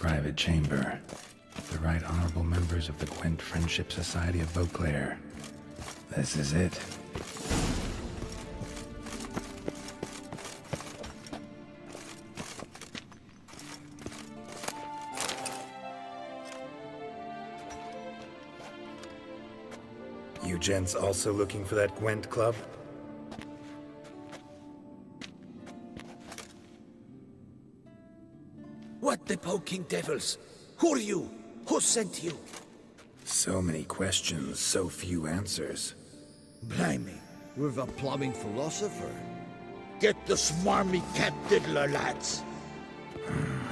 private chamber. The Right Honorable members of the Gwent Friendship Society of Beauclair. This is it. You gents also looking for that Gwent club? What the poking devils? Who are you? Who sent you? So many questions, so few answers. Blimey. We're the plumbing philosopher. Get the smarmy cat diddler, lads.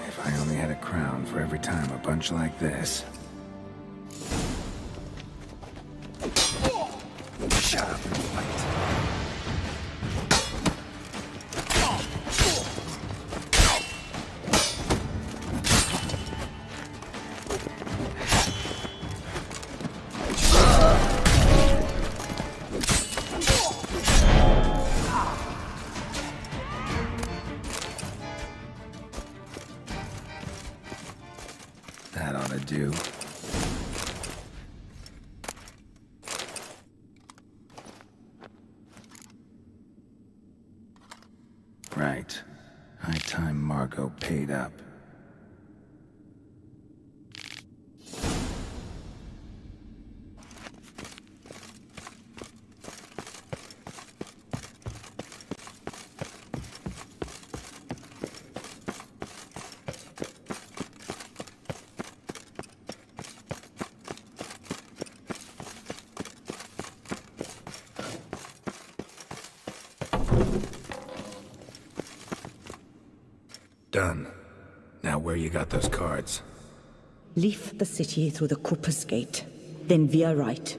If I only had a crown for every time a bunch like this. Shut up and fight. That ought to do. Right. High time Margot paid up. Done. Now where you got those cards? Leave the city through the Cooper's Gate. Then veer right.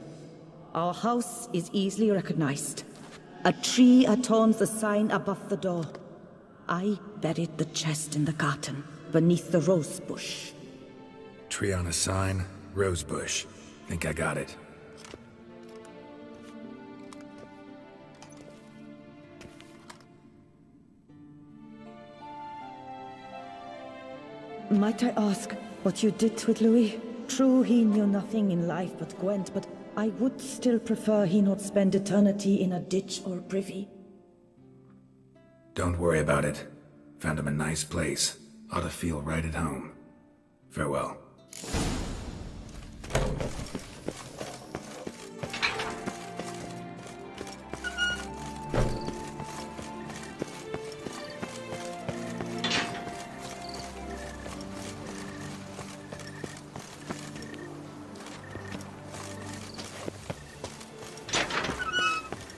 Our house is easily recognized. A tree adorns the sign above the door. I buried the chest in the garden, beneath the rose bush. Tree on a sign, rose bush. Think I got it. Might I ask what you did with Louis? True, he knew nothing in life but Gwent, but I would still prefer he not spend eternity in a ditch or privy. Don't worry about it. Found him a nice place. Ought to feel right at home. Farewell.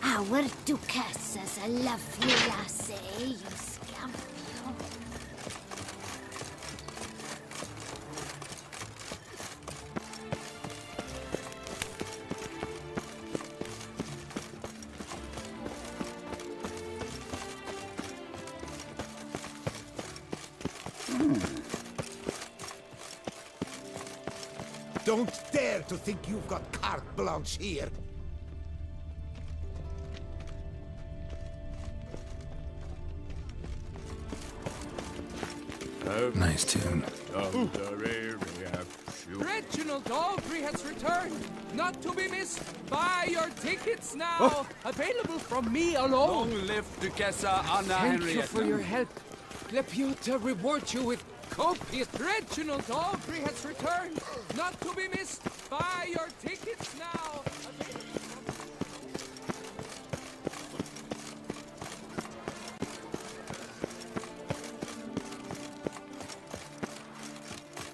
Our Duchess is a lovely lassie, you scamp. Don't dare to think you've got carte blanche here. Nice tune. Reginald Daltrey has returned, not to be missed. Buy your tickets now. Available from me alone. Long live Duchessa Anna Thank Henrietta. you for your help. Lepiota reward you with copious. Reginald Daltrey has returned, not to be missed. Buy your tickets now.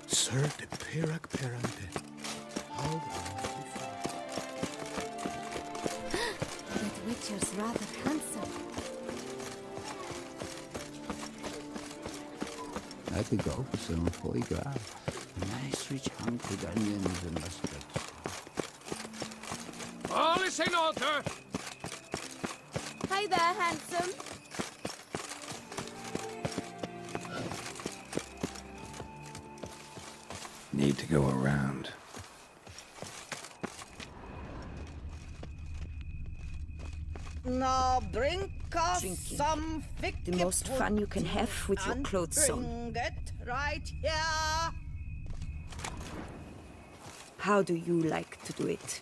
Sir de Pirac Perante. How That Witcher's rather handsome. I could go for some foie gras. A nice rich hunk with onions and mustard. All is in order. Hi there, handsome. Need to go around. Now drink us Drinking. some thick The most fun you can have with your clothes on. Bring it right here. How do you like to do it?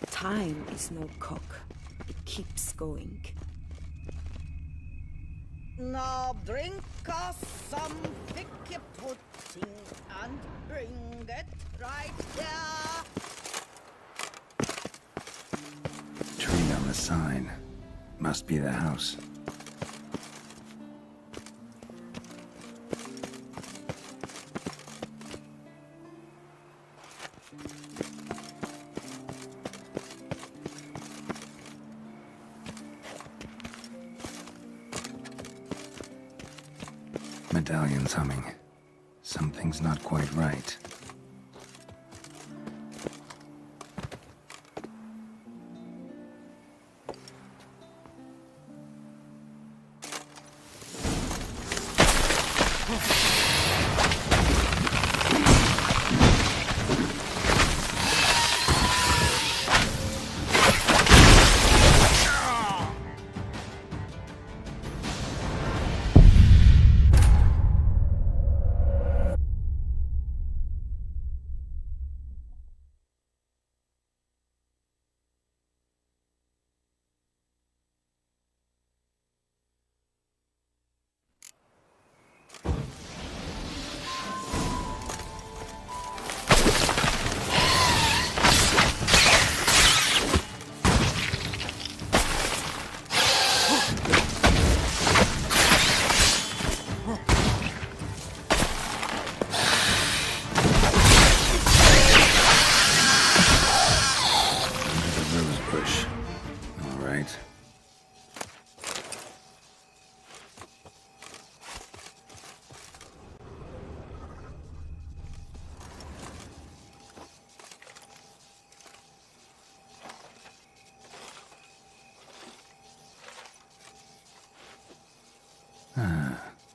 Time is no cock. It keeps going. Now bring us some picky pudding and bring it right here. Tree on the sign. Must be the house. Medallion's humming. Something's not quite right.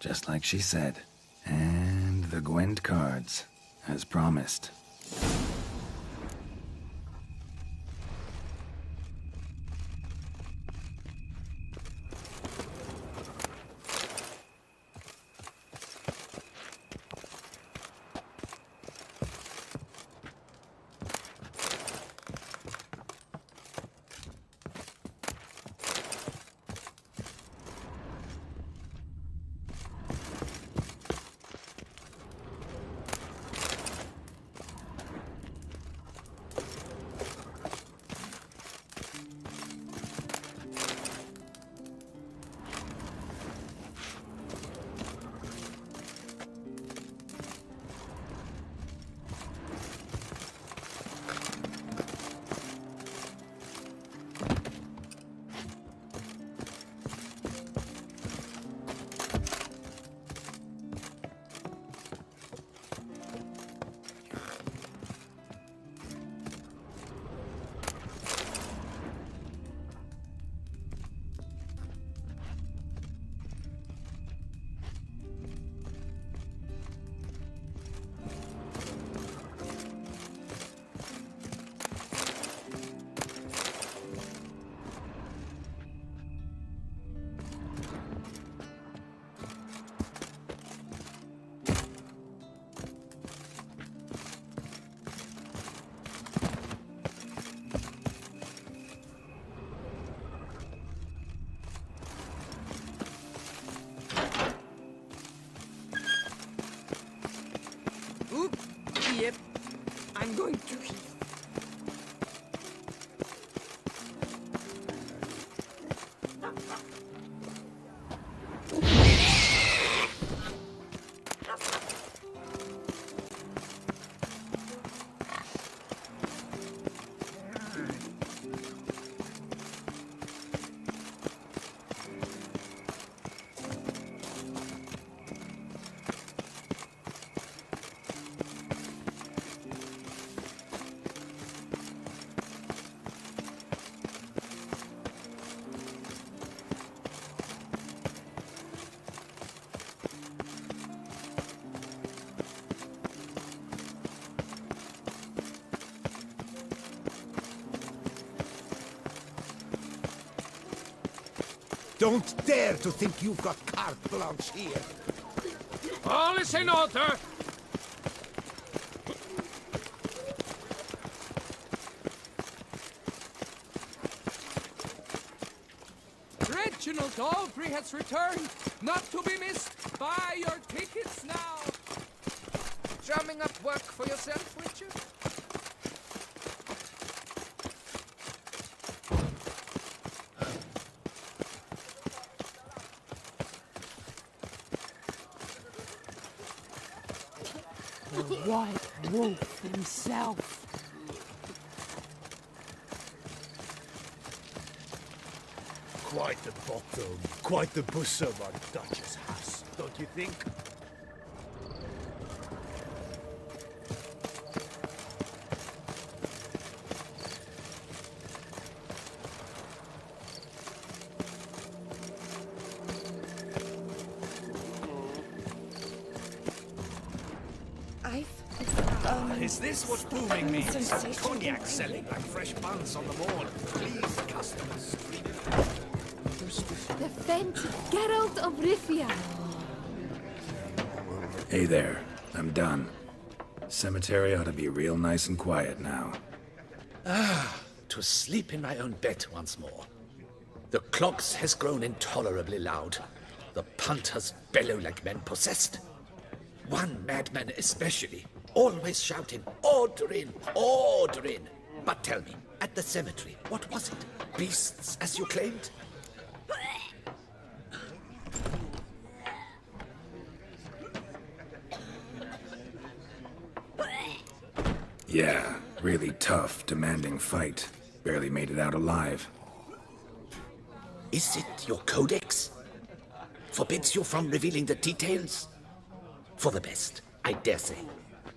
Just like she said. And the Gwent cards, as promised. Don't dare to think you've got carte blanche here. All is in order. Reginald Aubrey has returned, not to be missed. Buy your tickets now. Drumming up work for yourself, Richard? The White Wolf himself. Quite the bottom, quite the bosom our Duchess has, don't you think? Is this what booming means? Cognac selling like fresh buns on the mall. Please, customers. The Fenty Geralt of Rivia. Hey there, I'm done. Cemetery ought to be real nice and quiet now. To sleep in my own bed once more. The clogs has grown intolerably loud. The punters bellow like men possessed. One madman especially, always shouting, "Order in! Order in!" But tell me, at the cemetery, what was it? Beasts, as you claimed? Yeah, really tough, demanding fight. Barely made it out alive. Is it your codex? Forbids you from revealing the details? For the best, I dare say.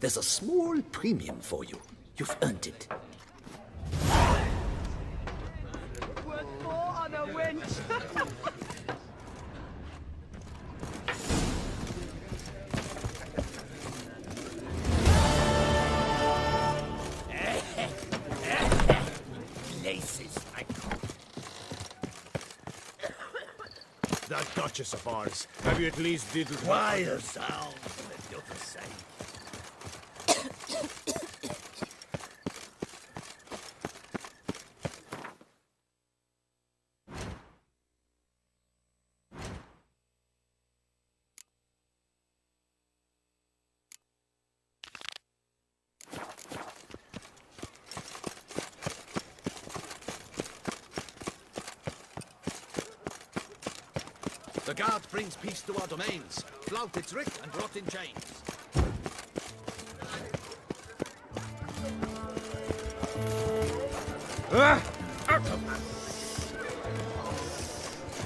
There's a small premium for you. You've earned it. Worth more on a winch. Places, I call. That Duchess of ours, have you at least diddled her? Quiet sound, and you're the same. The guard brings peace to our domains. Flout its rick and rot in chains.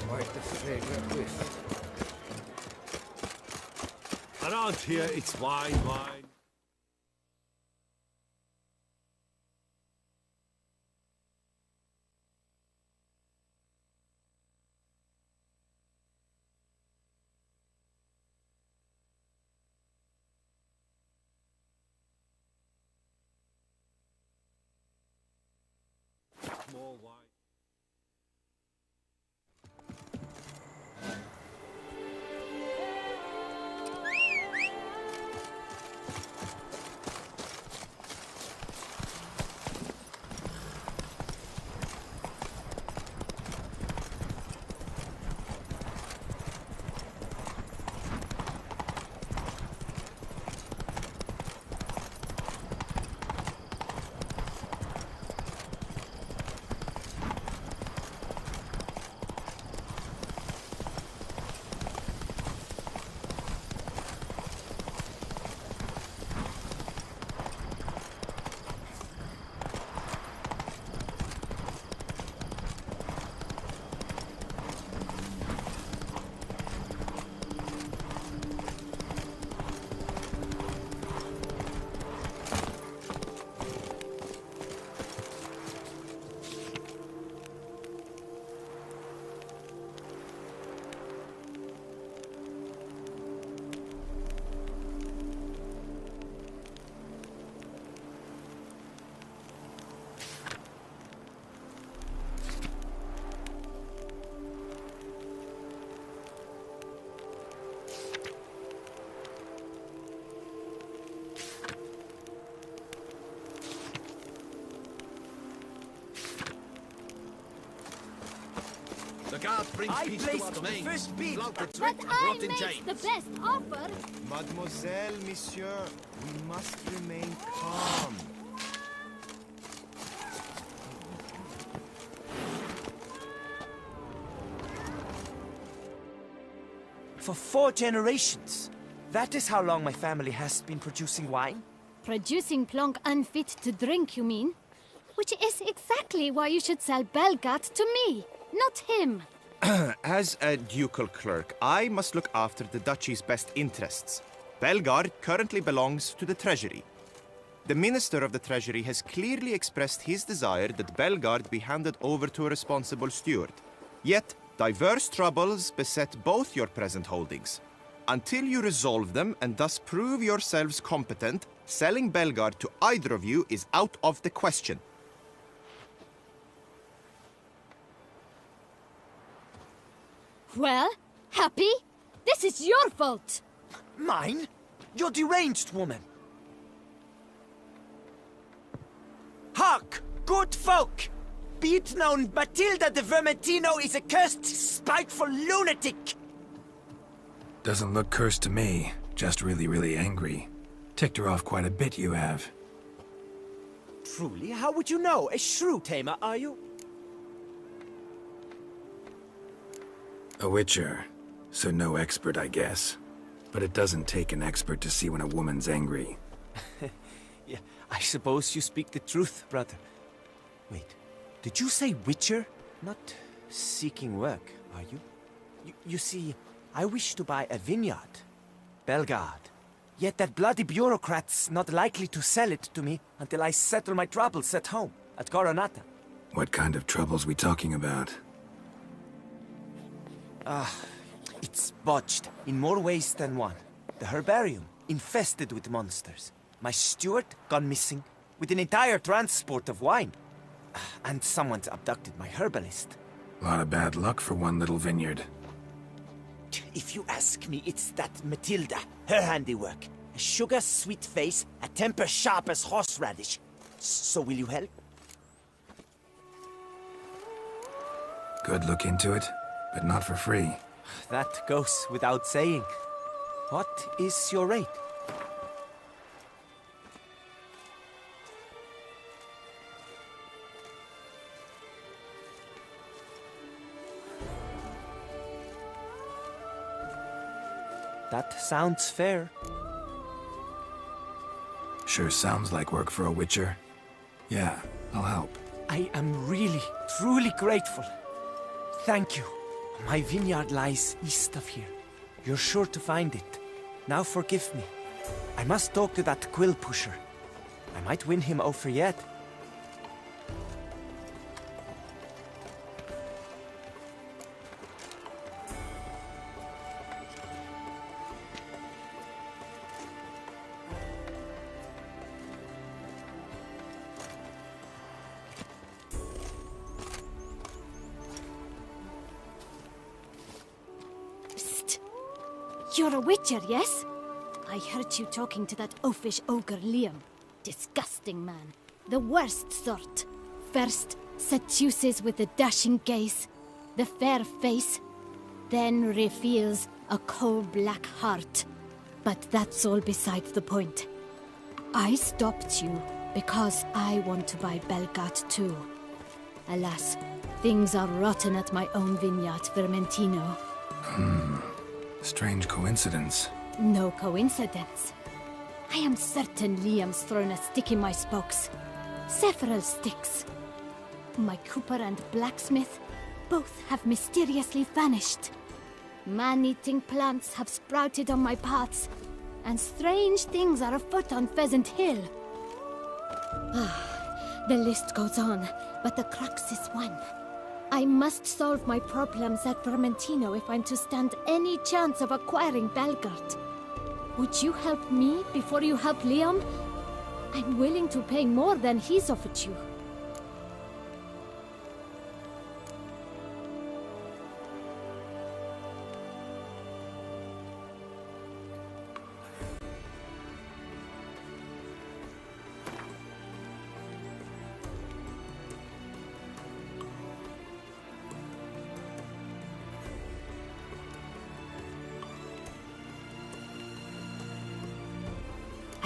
Quite the fragrant whiff. Around here, it's wine, wine. More wine. The guard brings I peace to placed our the domains. first beat. Flout the But trick, I rot in make chains. the best offer. Mademoiselle, monsieur, we must remain calm. For 4 generations. That is how long my family has been producing wine. Producing plonk unfit to drink, you mean? Which is exactly why you should sell Belgat to me, not him. As a ducal clerk, I must look after the duchy's best interests. Belgard currently belongs to the treasury. The minister of the treasury has clearly expressed his desire that Belgard be handed over to a responsible steward. Yet, diverse troubles beset both your present holdings. Until you resolve them and thus prove yourselves competent, selling Belgard to either of you is out of the question. Well, happy? This is your fault! Mine? You're deranged, woman! Hark, good folk! Be it known, Matilda de Vermentino is a cursed, spiteful lunatic! Doesn't look cursed to me. Just really angry. Ticked her off quite a bit, you have. Truly? How would you know? A shrew tamer, are you? A witcher. So no expert, I guess. But it doesn't take an expert to see when a woman's angry. Yeah, I suppose you speak the truth, brother. Wait, did you say witcher? Not seeking work, are you? You see, I wish to buy a vineyard. Belgard. Yet that bloody bureaucrat's not likely to sell it to me until I settle my troubles at home, at Coronata. What kind of troubles we talking about? It's botched in more ways than one. The herbarium, infested with monsters. My steward, gone missing, with an entire transport of wine. And someone's abducted my herbalist. A lot of bad luck for one little vineyard. If you ask me, it's that Matilda, her handiwork. A sugar-sweet face, a temper sharp as horseradish. So will you help? Could look into it, but not for free. That goes without saying. What is your rate? That sounds fair. Sure sounds like work for a witcher. Yeah, I'll help. I am really, truly grateful. Thank you. My vineyard lies east of here. You're sure to find it. Now forgive me. I must talk to that quill pusher. I might win him over yet. You're a witcher, yes? I heard you talking to that oafish ogre Liam. Disgusting man. The worst sort. First, seduces with the dashing gaze, the fair face, then reveals a coal-black heart. But that's all beside the point. I stopped you because I want to buy Belgat too. Alas, things are rotten at my own vineyard, Vermentino. Strange coincidence. No coincidence. I am certain Liam's thrown a stick in my spokes. Several sticks. My cooper and blacksmith both have mysteriously vanished. Man-eating plants have sprouted on my paths, and strange things are afoot on Pheasant Hill. The list goes on, but the crux is one. I must solve my problems at Vermentino if I'm to stand any chance of acquiring Belgard. Would you help me before you help Liam? I'm willing to pay more than he's offered you.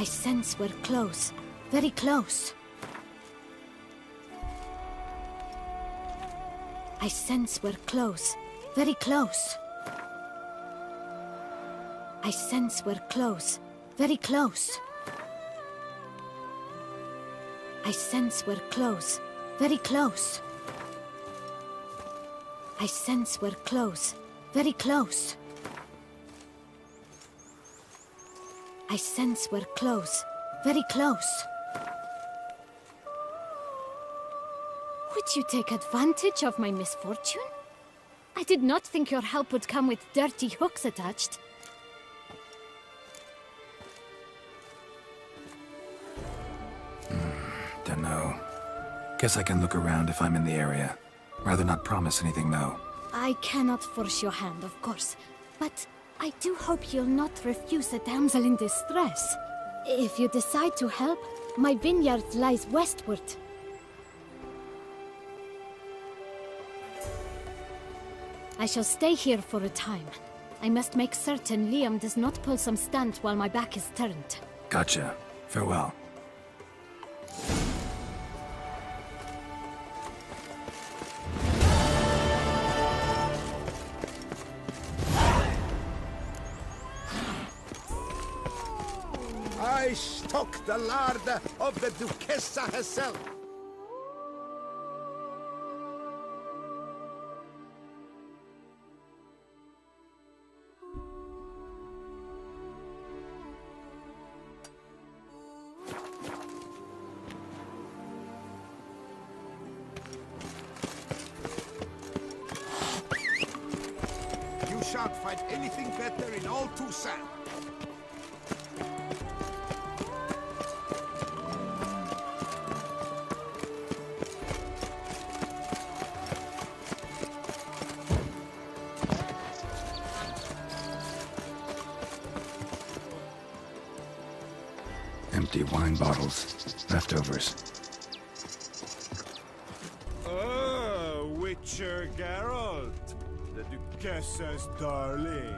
I sense we're close. Very close. I sense we're close. Very close. I sense we're close. Very close. I sense we're close. Very close. I sense we're close. Very close. I sense we're close. Very close. Would you take advantage of my misfortune? I did not think your help would come with dirty hooks attached. Dunno. Guess I can look around if I'm in the area. Rather not promise anything, though. I cannot force your hand, of course, but I do hope you'll not refuse a damsel in distress. If you decide to help, my vineyard lies westward. I shall stay here for a time. I must make certain Liam does not pull some stunt while my back is turned. Gotcha. Farewell. I stock the larder of the Duchessa herself. You shan't find anything better in all Toussaint. Empty wine bottles. Leftovers. Oh, Witcher Geralt, the Duchessa's darling.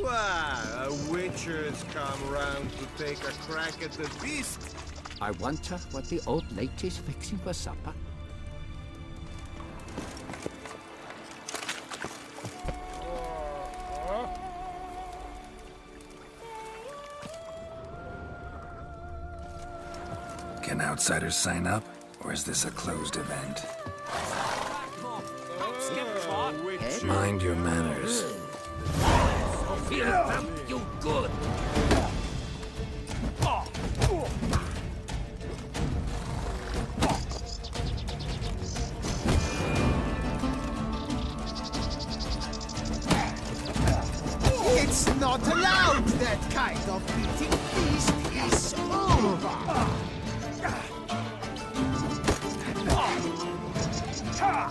Wow, a witcher's come round to take a crack at the beast. I wonder what the old lady's fixing for supper. Can outsiders sign up, or is this a closed event? Mind your manners. Feel them, you good. It's not allowed, that kind of beating. Feast is over.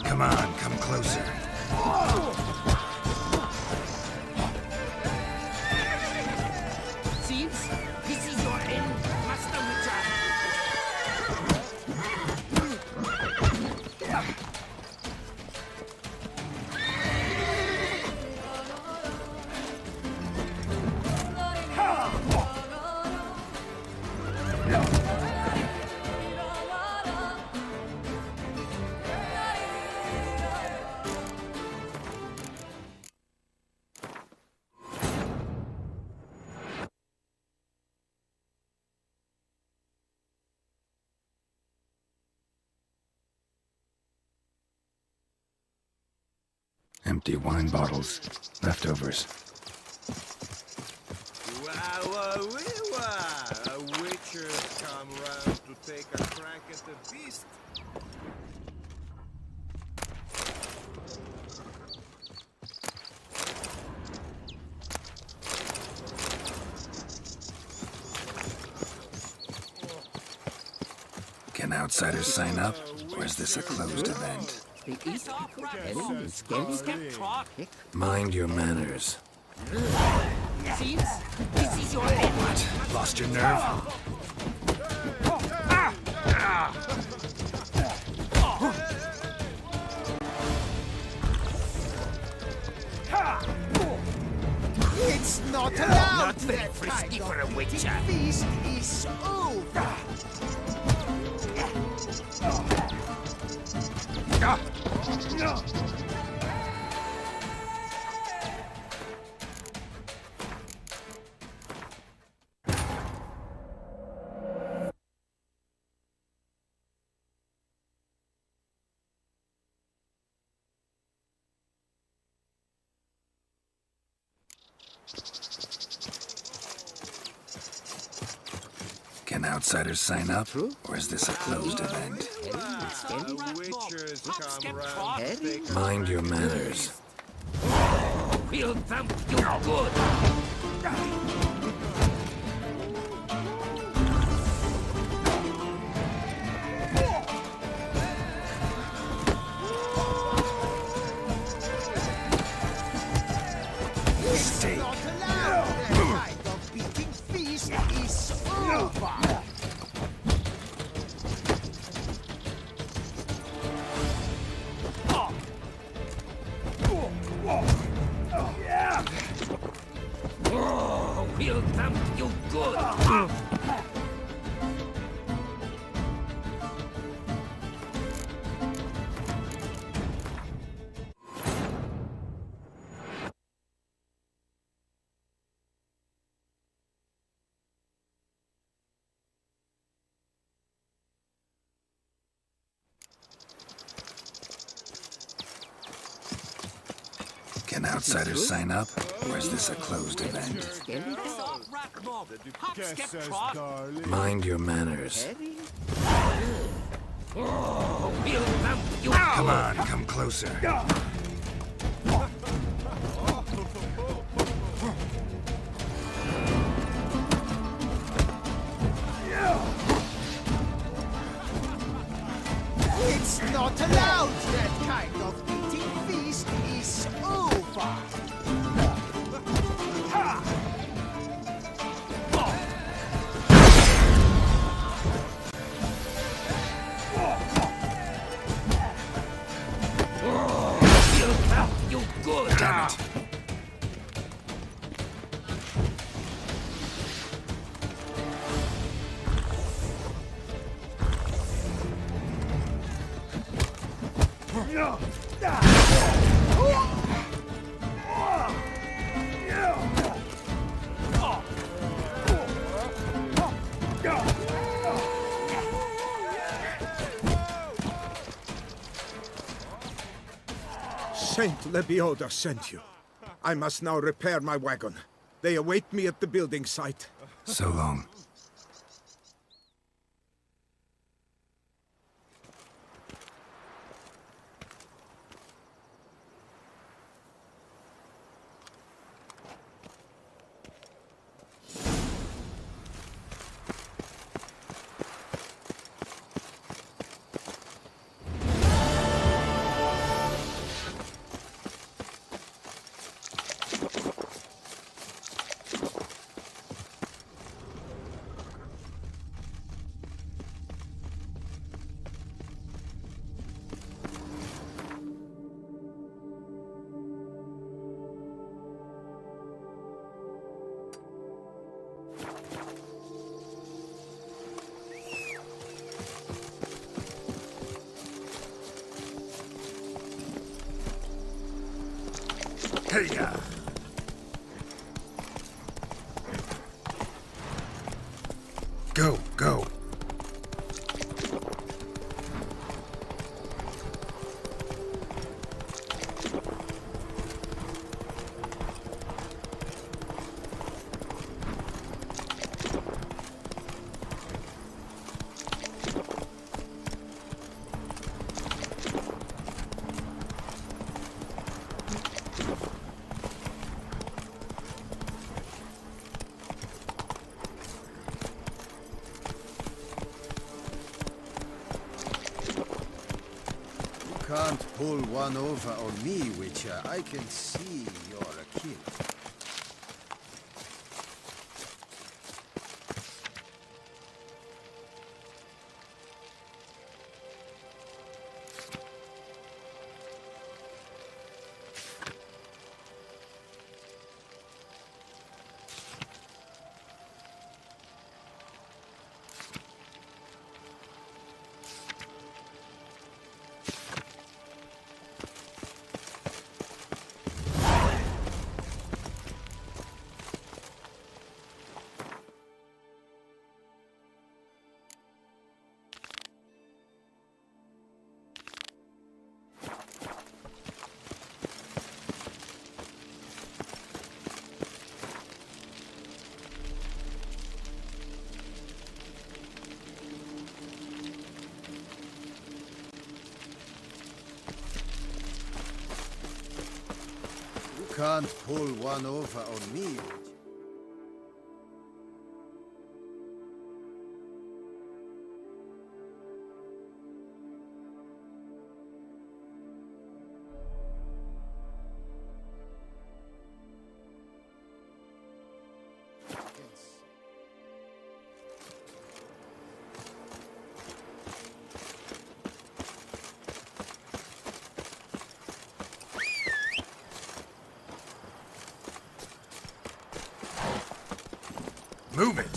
Come on, come closer. Seems this is your end, Master Witcher. Empty wine bottles. Leftovers. A witcher's come round to take a crack at the beast. Can outsiders sign up, or is this a closed event? Mind your manners. What? Lost your nerve? It's not allowed! Not very frisky for a witcher. The feast is over! Can outsiders sign up, or is this a closed event? Mind your manners. We'll thump you good! Steak. We'll thump you good! Can outsiders sign up, or is this a closed event? Mind your manners. Come on, come closer. It's not allowed! That kind of eating feast is over! You good! Damn it. Saint Lebioda sent you. I must now repair my wagon. They await me at the building site. So long. Hey-ya! Go, go! can't pull one over on me, Witcher. I can see you're a kid. Can't pull one over on me. Move it!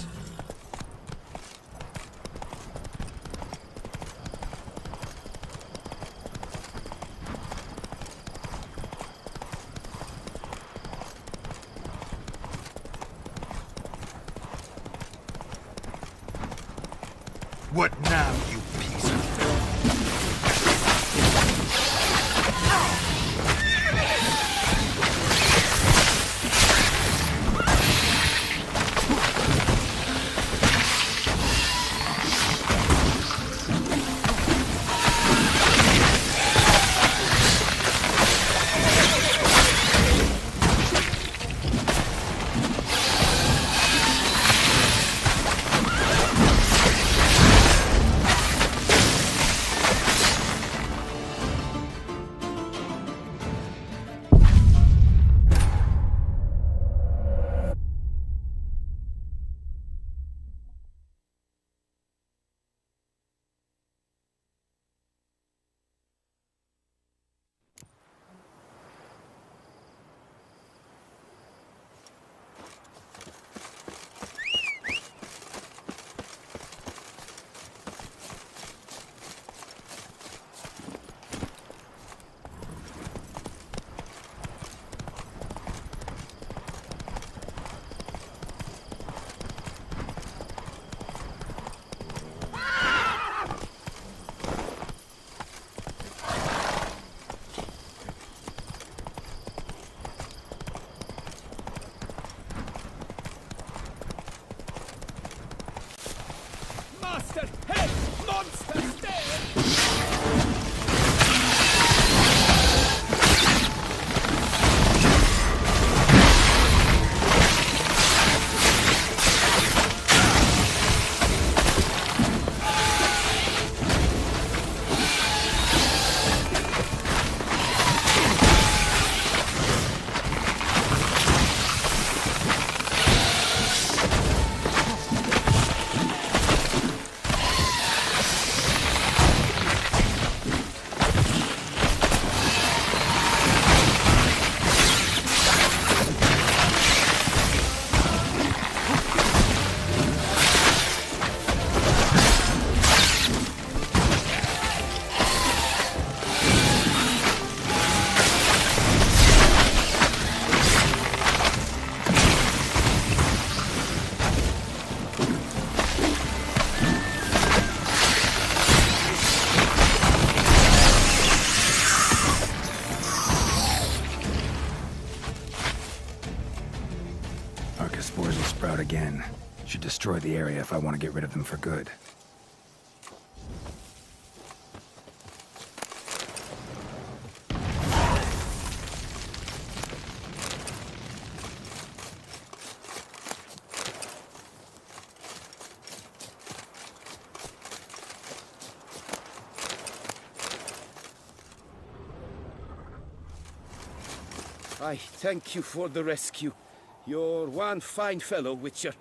What now, you piece of filth? Spores will sprout again. Should destroy the area if I want to get rid of them for good. I thank you for the rescue. You're one fine fellow, Witcher.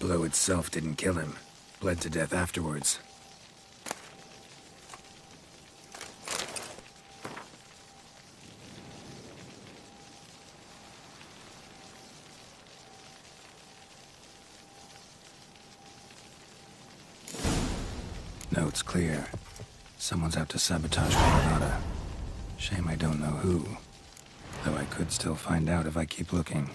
Blow itself didn't kill him. Bled to death afterwards. Note's clear. Someone's out to sabotage Granada. Shame I don't know who. Though I could still find out if I keep looking.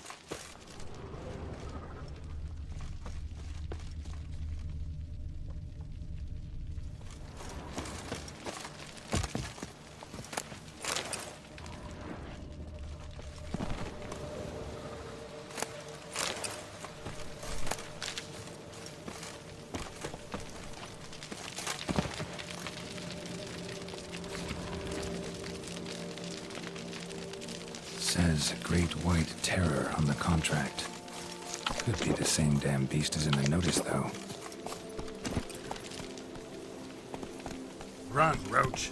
Says Great White Terror on the contract. Could be the same damn beast as in the notice, though. Run, Roach.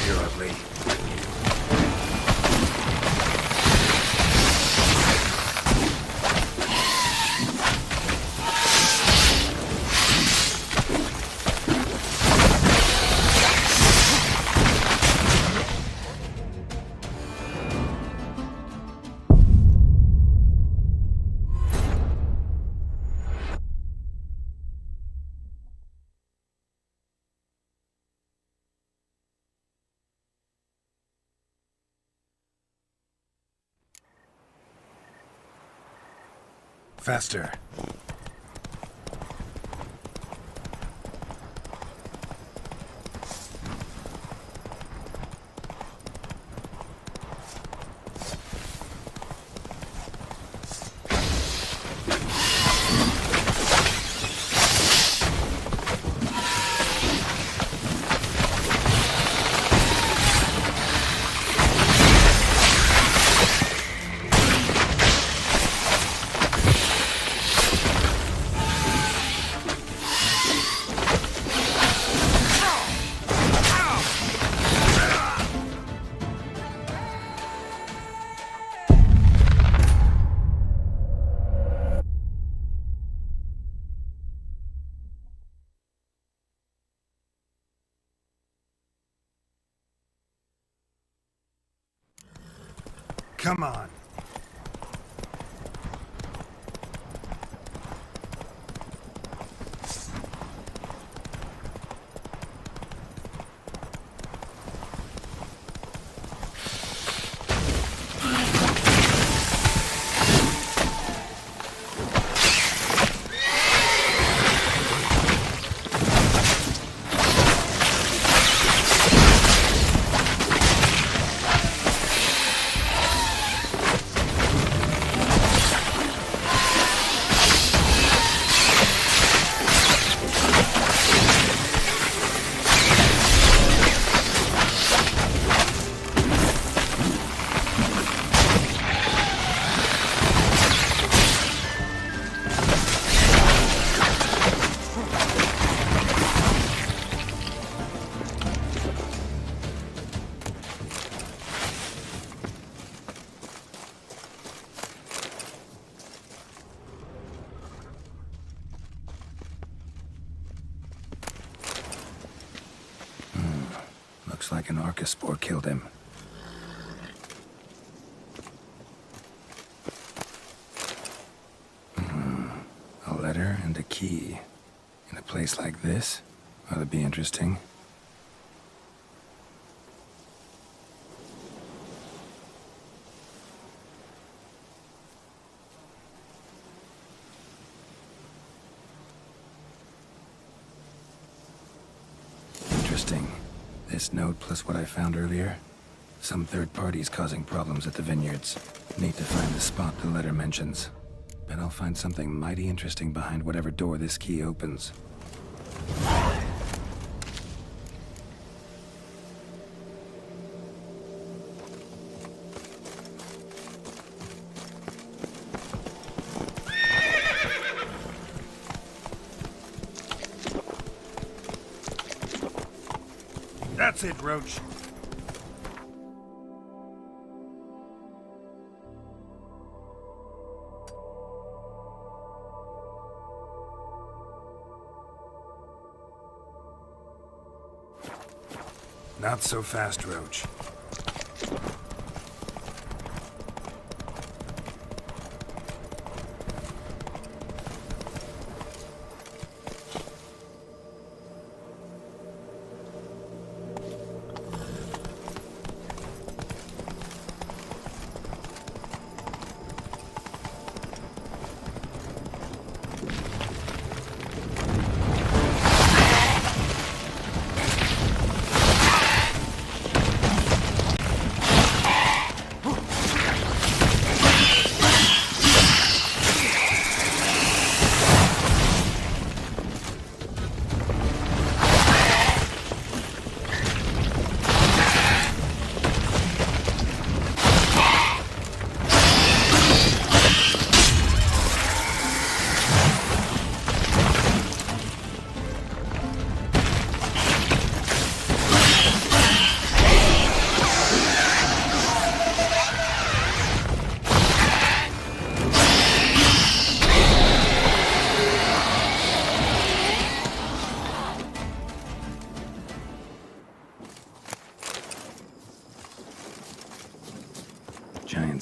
You're ugly. Faster. Come on. Looks like an Archospore killed him. A letter and a key. In a place like this? Ought to be interesting. Interesting. This note plus what I found earlier. Some third parties causing problems at the vineyards. Need to find the spot the letter mentions. Bet I'll find something mighty interesting behind whatever door this key opens. That's it, Roach. Not so fast, Roach.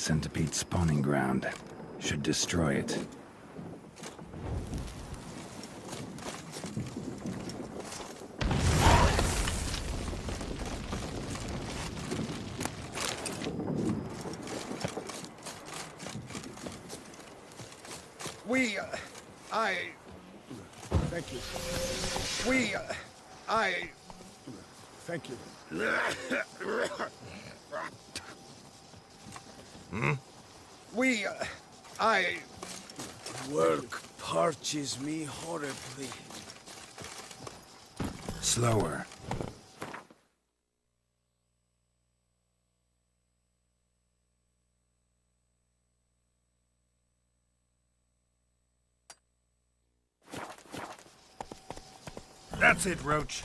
centipede spawning ground. Should destroy it. Thank you. Thank you. Work parches me horribly. Slower. That's it, Roach.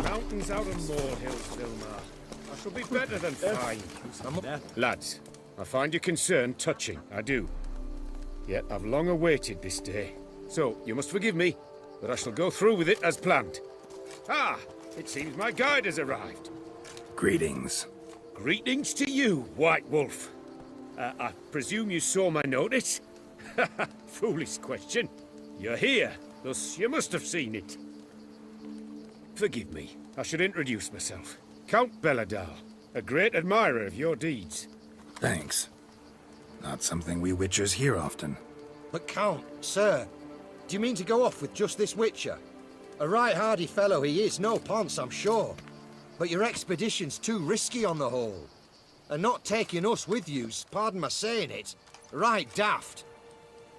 Mountains out of molehills, Vilmar. I shall be better than fine. Lads, I find your concern touching, I do. Yet I've long awaited this day. So, you must forgive me, but I shall go through with it as planned. Ah, it seems my guide has arrived. Greetings. Greetings to you, White Wolf. I presume you saw my notice? Foolish question. You're here, thus you must have seen it. Forgive me, I should introduce myself. Count Belladal, a great admirer of your deeds. Thanks. Not something we Witchers hear often. But Count, sir, do you mean to go off with just this Witcher? A right hardy fellow he is, no ponce, I'm sure. But your expedition's too risky on the whole. And not taking us with you's, pardon my saying it, right daft.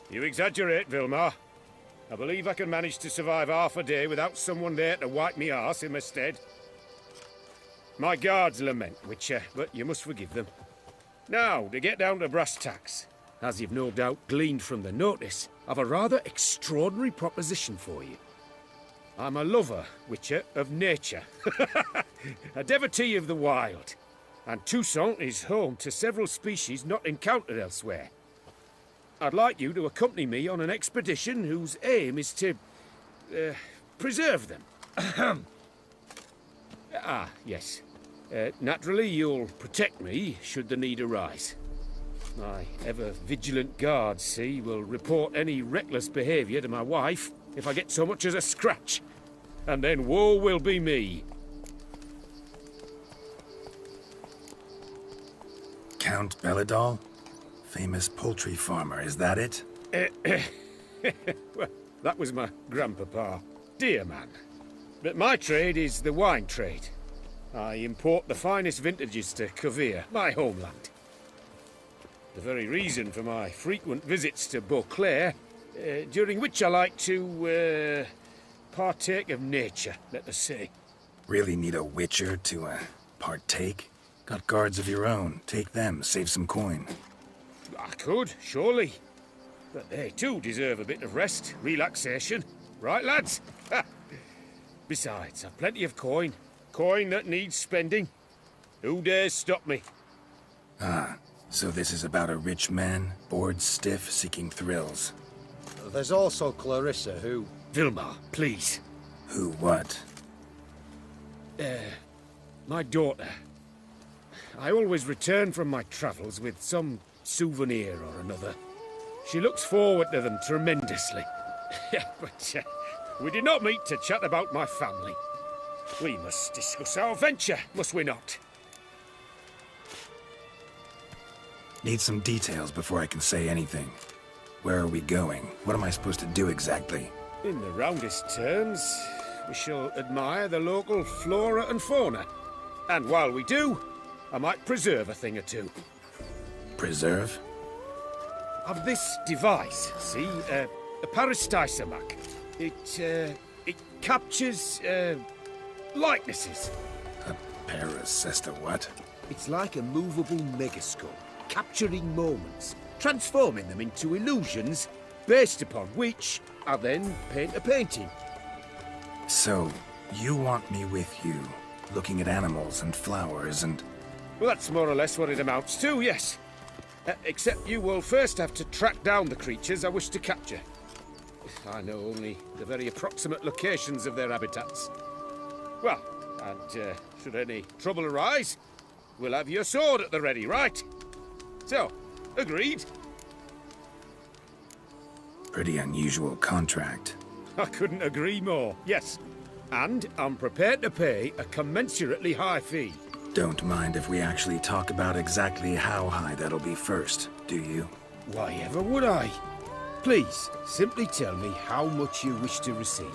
You exaggerate, Vilmar. I believe I can manage to survive half a day without someone there to wipe me arse in my stead. My guards lament, Witcher, but you must forgive them. Now, to get down to brass tacks. As you've no doubt gleaned from the notice, I've a rather extraordinary proposition for you. I'm a lover, Witcher, of nature. A devotee of the wild. And Toussaint is home to several species not encountered elsewhere. I'd like you to accompany me on an expedition whose aim is to preserve them. Yes. Naturally, you'll protect me should the need arise. My ever-vigilant guards, see, will report any reckless behaviour to my wife if I get so much as a scratch. And then woe will be me. Count Belladal? Famous poultry farmer, is that it? Well, that was my grandpapa. Dear man. But my trade is the wine trade. I import the finest vintages to Kovir, my homeland. The very reason for my frequent visits to Beauclair, during which I like to, partake of nature, let us say. Really need a Witcher to, partake? Got guards of your own. Take them, save some coin. I could, surely. But they too deserve a bit of rest, relaxation. Right, lads? Besides, I've plenty of coin. Coin that needs spending. Who dares stop me? Ah, so this is about a rich man, bored stiff, seeking thrills. There's also Clarissa, who... Vilmar, please. Who what? My daughter. I always return from my travels with some souvenir or another. She looks forward to them tremendously. But we did not meet to chat about my family. We must discuss our venture, must we not? Need some details before I can say anything. Where are we going? What am I supposed to do exactly? In the roundest terms, we shall admire the local flora and fauna. And while we do, I might preserve a thing or two. Preserve? Of this device, see? A Parastysamac. It captures, likenesses. A Parasesta what? It's like a movable megascope, capturing moments, transforming them into illusions based upon which I then paint a painting. So, you want me with you, looking at animals and flowers and... Well, that's more or less what it amounts to, yes. Except you will first have to track down the creatures I wish to capture. I know only the very approximate locations of their habitats. Well, and should any trouble arise, we'll have your sword at the ready, right? So, agreed? Pretty unusual contract. I couldn't agree more, yes. And I'm prepared to pay a commensurately high fee. Don't mind if we actually talk about exactly how high that'll be first, do you? Why ever would I? Please, simply tell me how much you wish to receive.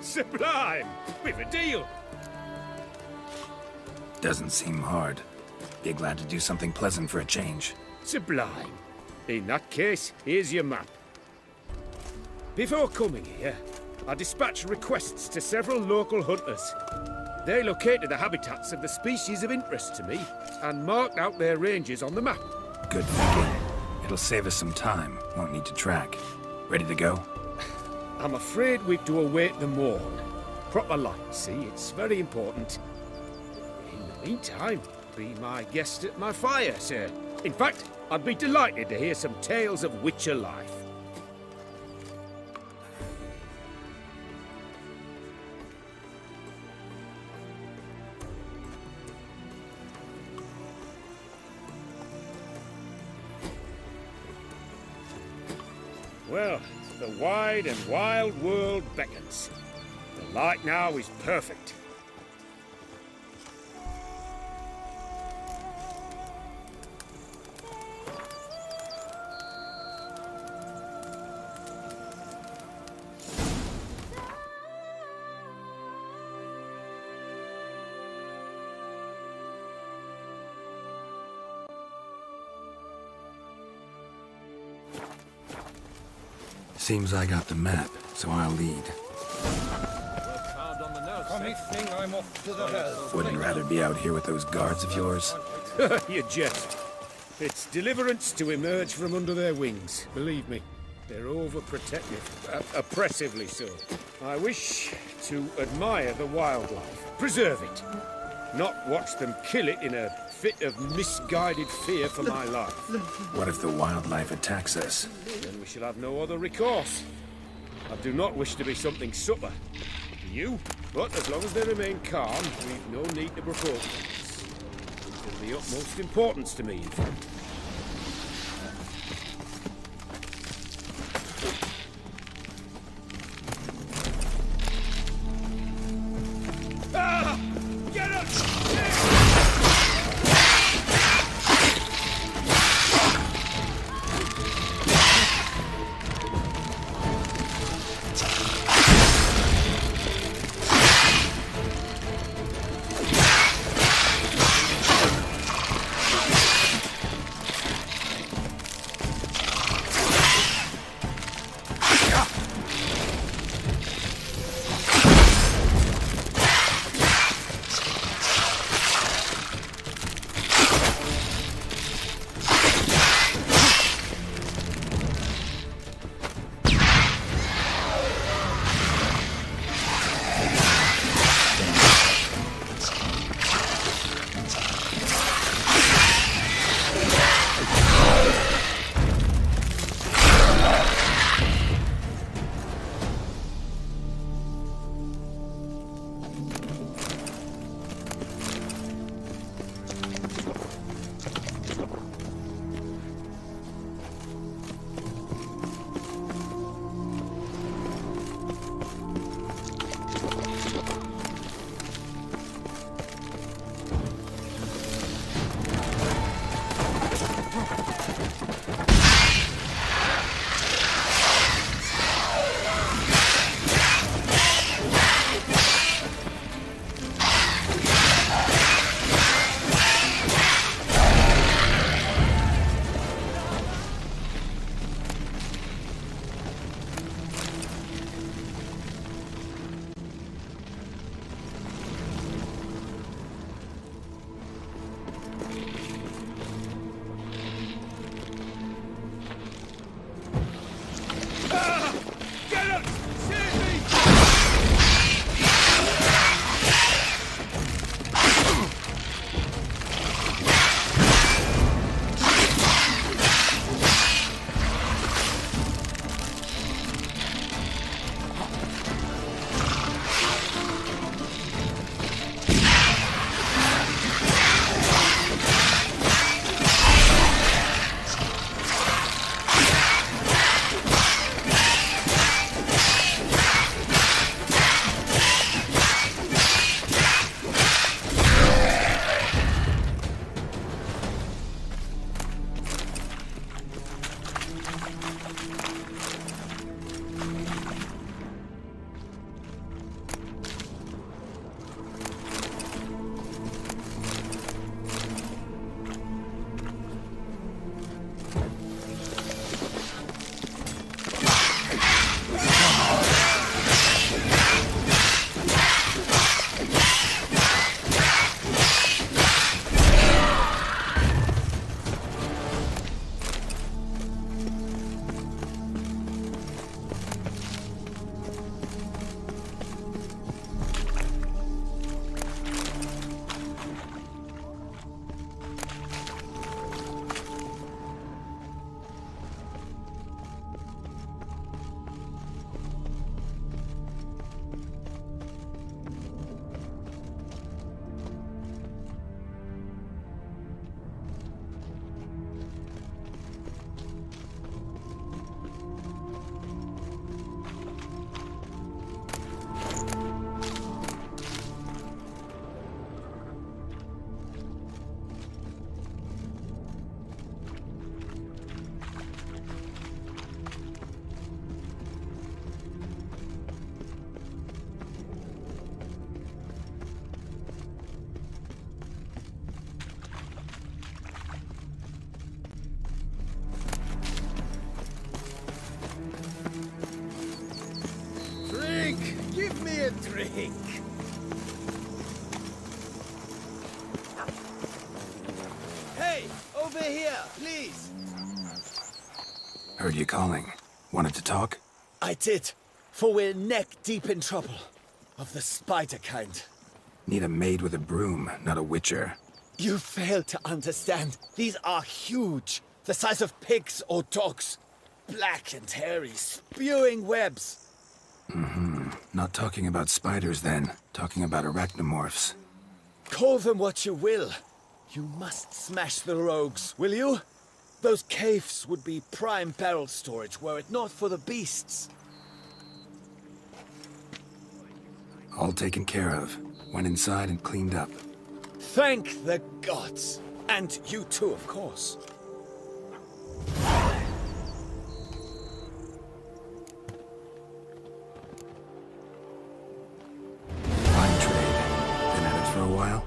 Sublime! We've a deal! Doesn't seem hard. Be glad to do something pleasant for a change. Sublime. In that case, here's your map. Before coming here, I dispatched requests to several local hunters. They located the habitats of the species of interest to me and marked out their ranges on the map. Good thinking. It'll save us some time. Won't need to track. Ready to go? I'm afraid we've to await the morn. Proper light, see? It's very important. In the meantime, be my guest at my fire, sir. In fact, I'd be delighted to hear some tales of Witcher life. Well, the wide and wild world beckons. The light now is perfect. Seems I got the map, so I'll lead. I'm off to the hells. Wouldn't rather be out here with those guards of yours? You jest. It's deliverance to emerge from under their wings, believe me. They're overprotective, oppressively so. I wish to admire the wildlife, preserve it, not watch them kill it in a fit of misguided fear for my life. What if the wildlife attacks us? Then we shall have no other recourse. I do not wish to be something supper. Do you? But as long as they remain calm, we've no need to provoke them. It's of the utmost importance to me, in fact. drink. Hey, over here, please. Heard you calling. Wanted to talk? I did, for we're neck deep in trouble. Of the spider kind. Need a maid with a broom, not a witcher. You fail to understand. These are huge. The size of pigs or dogs. Black and hairy, spewing webs. Not talking about spiders then. Talking about arachnomorphs. Call them what you will. You must smash the rogues, will you? Those caves would be prime barrel storage were it not for the beasts. All taken care of. Went inside and cleaned up. Thank the gods. And you too, of course. Fine trade. Been at it for a while?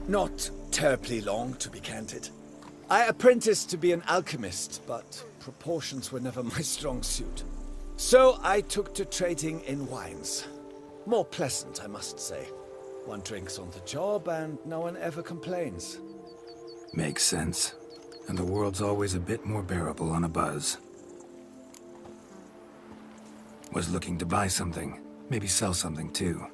Not terribly long, to be candid. I apprenticed to be an alchemist, but proportions were never my strong suit. So I took to trading in wines. More pleasant, I must say. One drinks on the job and no one ever complains. Makes sense. And the world's always a bit more bearable on a buzz. Was looking to buy something. Maybe sell something too.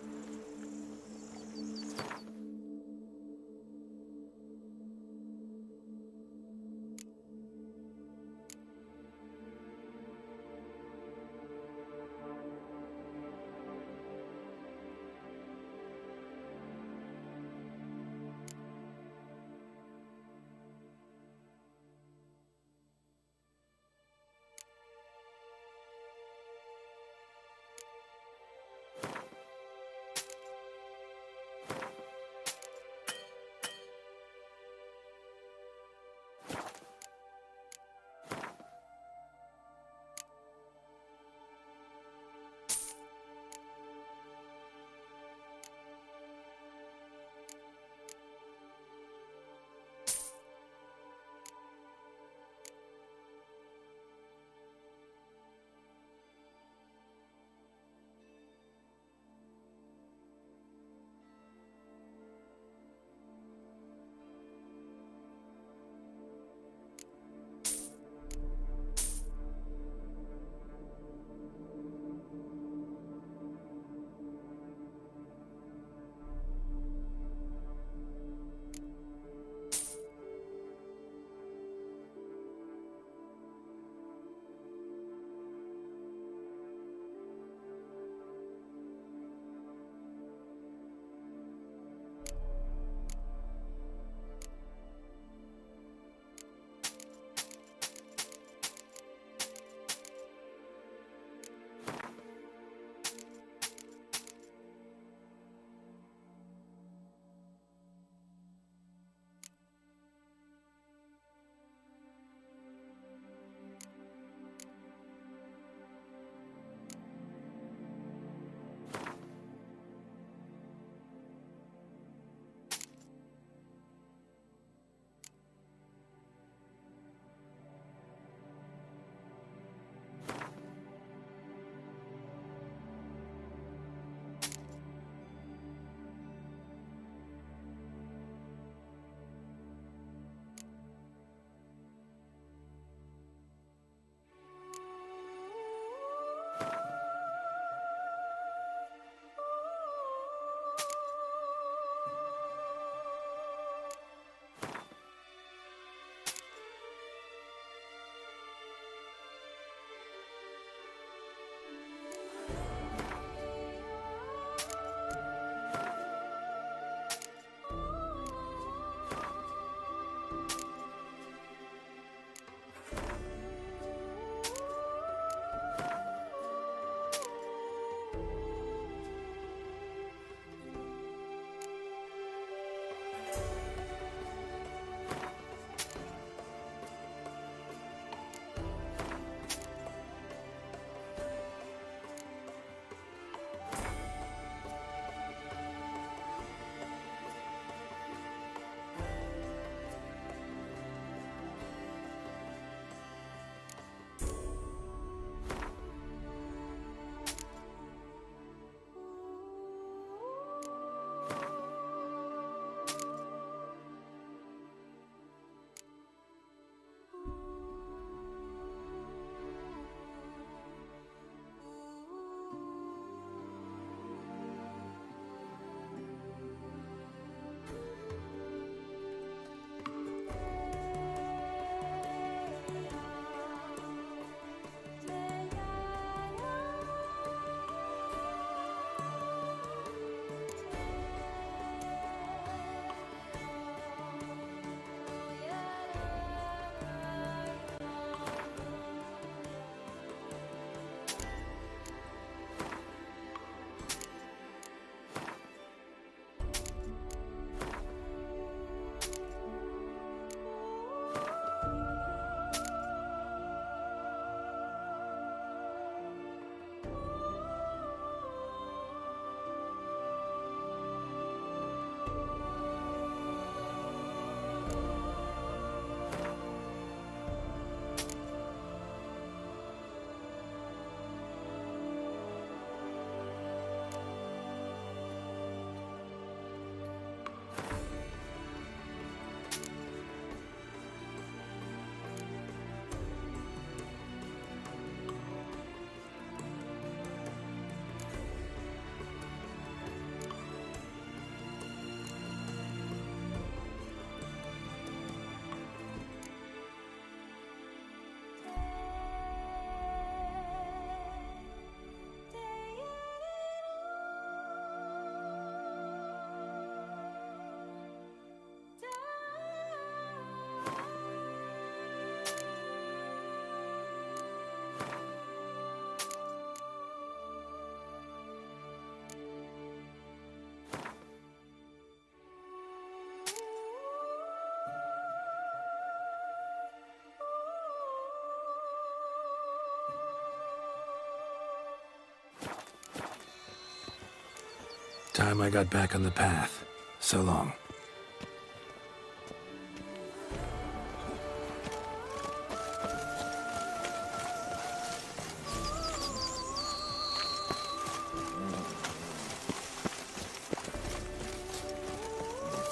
Time I got back on the path. So long.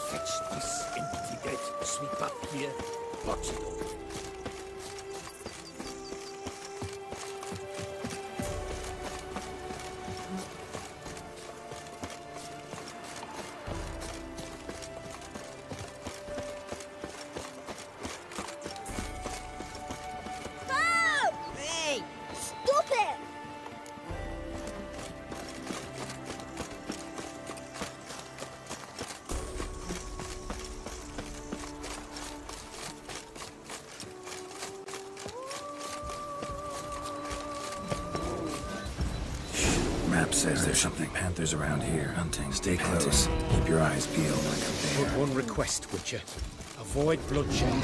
Fetch this empty gate, sweep up here, watch it all. Hey! Stop it! Map says there's something. Panthers around here, hunting. Stay close. Keep your eyes peeled like a bear. But one request, Witcher. Avoid bloodshed.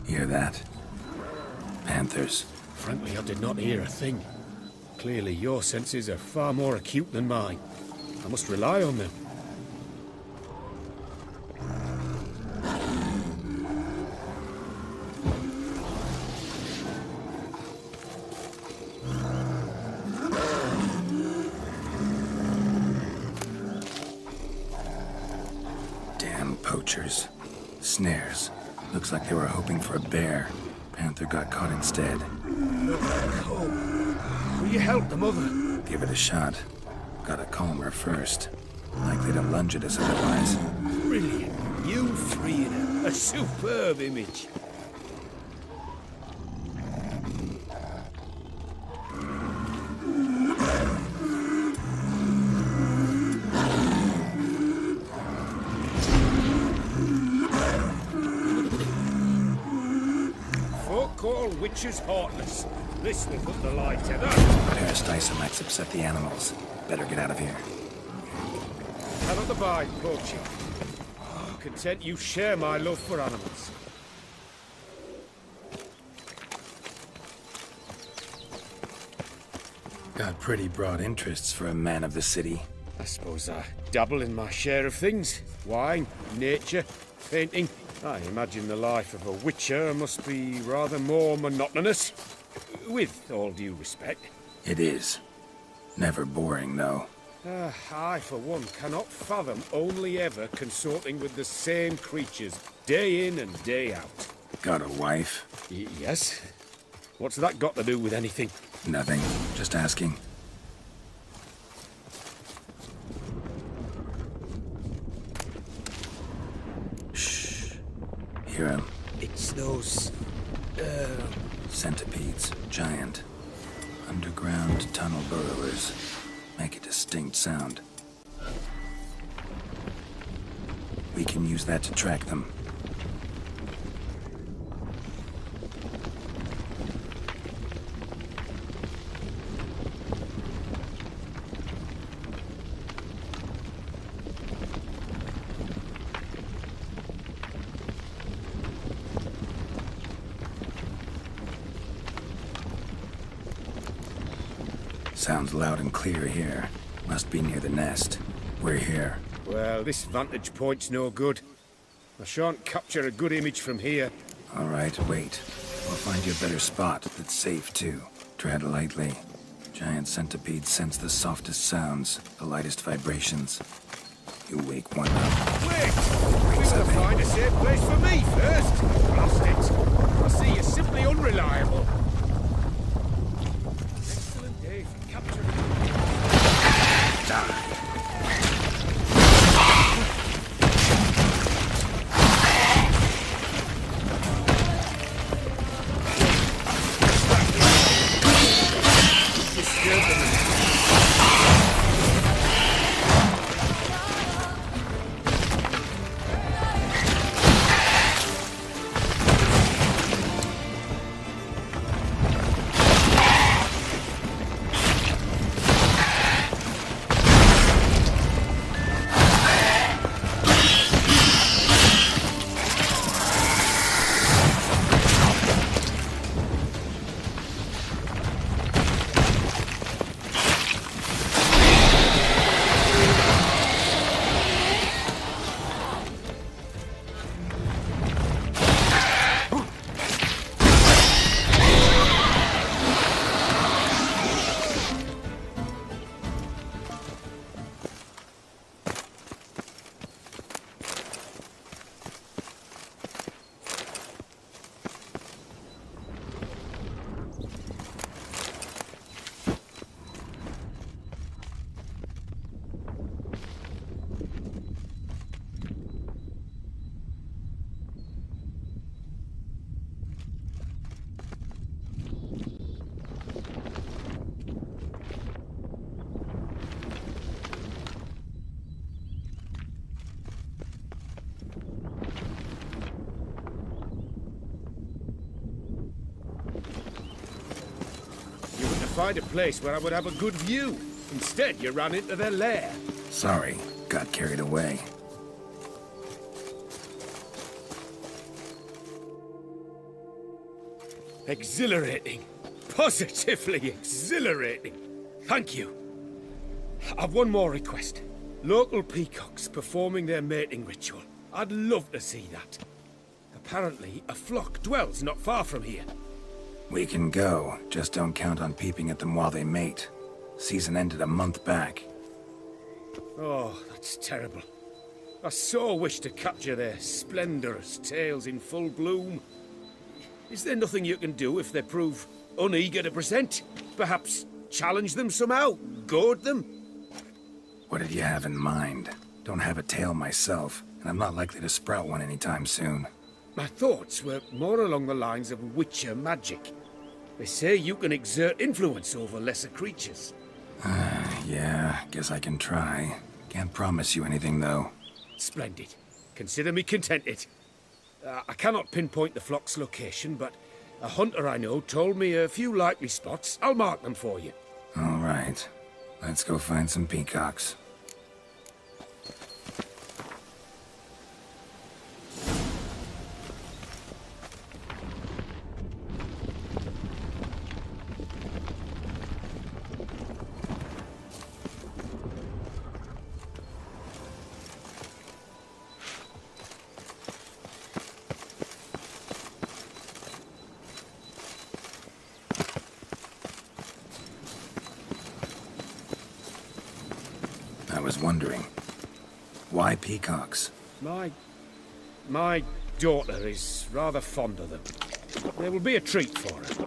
Hear that? Panthers. Frankly, I did not hear a thing. Clearly, your senses are far more acute than mine. I must rely on them. Damn poachers. Snares. Looks like they were hoping for a bear. Panther got caught instead. Will you help the mother? Give it a shot. Gotta calm her first. Likely to lunge at us otherwise. Brilliant. You three in a superb image. Call witches heartless. This will put the light to that. Parastisa might upset the animals. Better get out of here. Cannot abide, poacher. Content you share my love for animals. Got pretty broad interests for a man of the city. I suppose I dabble in my share of things. Wine, nature, painting. I imagine the life of a witcher must be rather more monotonous. With all due respect. It is. Never boring, though. I, for one, cannot fathom only ever consorting with the same creatures, day in and day out. Got a wife? Yes. What's that got to do with anything? Nothing. Just asking. Hear him? It's those... centipedes. Giant. Underground tunnel burrowers. Make a distinct sound. We can use that to track them. Sounds loud and clear here. Must be near the nest. We're here. Well, this vantage point's no good. I shan't capture a good image from here. All right, wait. We'll find you a better spot that's safe, too. Tread lightly. Giant centipedes sense the softest sounds, the lightest vibrations. You wake one up. Wait! We gotta find a safe place for me first. Blast it! I see you're simply unreliable. Excellent day for capturing. Die. Find a place where I would have a good view. Instead, you ran into their lair. Sorry, got carried away. Exhilarating. Positively exhilarating. Thank you. I've one more request. Local peacocks performing their mating ritual. I'd love to see that. Apparently, a flock dwells not far from here. We can go, just don't count on peeping at them while they mate. Season ended a month back. Oh, that's terrible. I so wish to capture their splendorous tails in full bloom. Is there nothing you can do if they prove uneager to present? Perhaps challenge them somehow? Goad them? What did you have in mind? Don't have a tail myself, and I'm not likely to sprout one anytime soon. My thoughts were more along the lines of Witcher magic. They say you can exert influence over lesser creatures. Yeah, guess I can try. Can't promise you anything, though. Splendid. Consider me contented. I cannot pinpoint the flock's location, but a hunter I know told me a few likely spots. I'll mark them for you. All right. Let's go find some peacocks. I was wondering, why peacocks? My daughter is rather fond of them. They will be a treat for her.